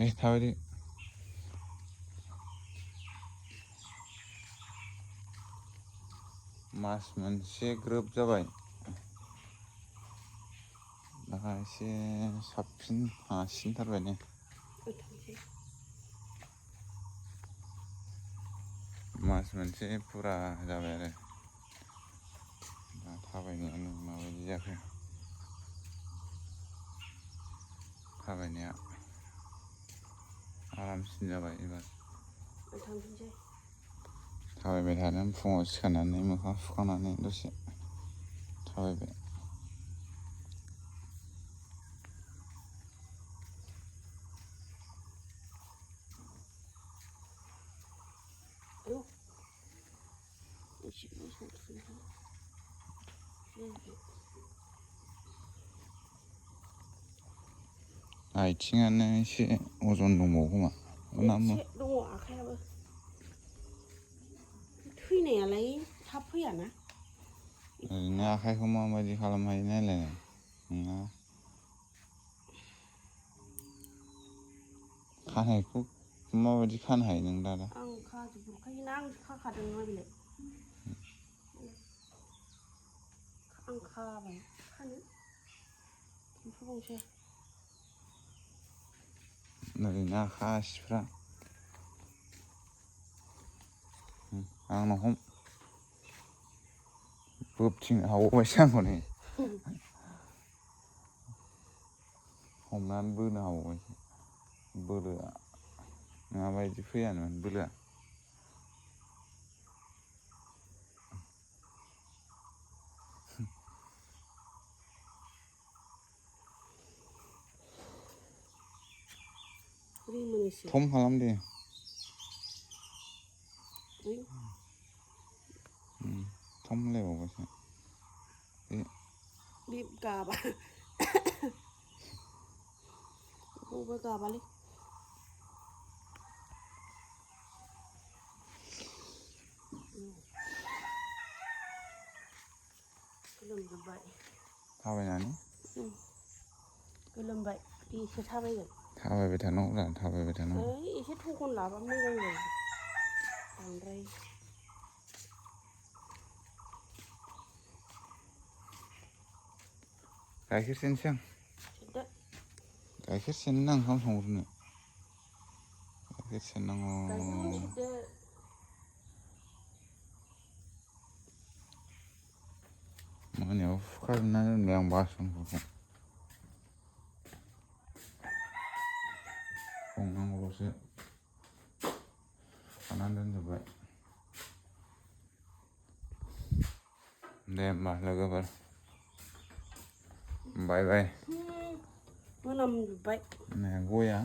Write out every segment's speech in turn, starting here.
दे थाबायदो मास मोनसे ग्रोब जाबाय दा एसे साबसिन हासिनथारबाय ने मास मोनसे फुरा जाबाय आरो दा थाबायनायानो माबायदि जाखो थाबायनाया आरामसिन जाबाय एबार थाबायबाय थादों फुङाव सिखारनानै मोखां सुखांनानै दसे थाबायबाय आथिङानो एसे अजन दंबावो खोमा एसे दङ आखायाबो थैनायालाय थाब फैयाना ओरैनो आखाइखौ माबायदि खालामनो हायो नायलाय नोंहा खानायखौ माबायदि खानो हायो नों दा आं खाजोबखायोना आं खाखादोंना बेलाय आं खाबाय खानो ओमफ्राय ओरैनो आखाइ आसिफ्रा आंनाव हम बोबथिंनो हाबावबायसो आंखौ नै हमनानै बोनो हाबावबायसो बोलोआ नङाबा बिदि फैयानोमोन बोलोआ खम खालाम दे खम होनलायबावबायसो बे गाबा बबेबा गाबालै गोलोमजोब्बाय थाबायनानै गोलोमबाय बेसे थाबायगोन थाबायबाय थानांगौब्रा थाबायबाय थानांगौ एसे थखन लाबा मोजां जायो बांद्राय गाइखेर सेरनोसै आं गाइखेर सेरनो ना ओंखाम संग्रोनो गाइखेर सेरनांगौ मोनायाव सुखाजोबना दोनबाय आं बासनफोरखौ संनांगौल'सो सुखानानै दोनजोबबाय दे होमबा लोगोफोर बाय बाय मोनामजोब्बाय गया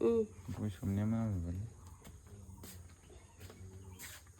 गय सोमनाया मोनामजोब्बायलै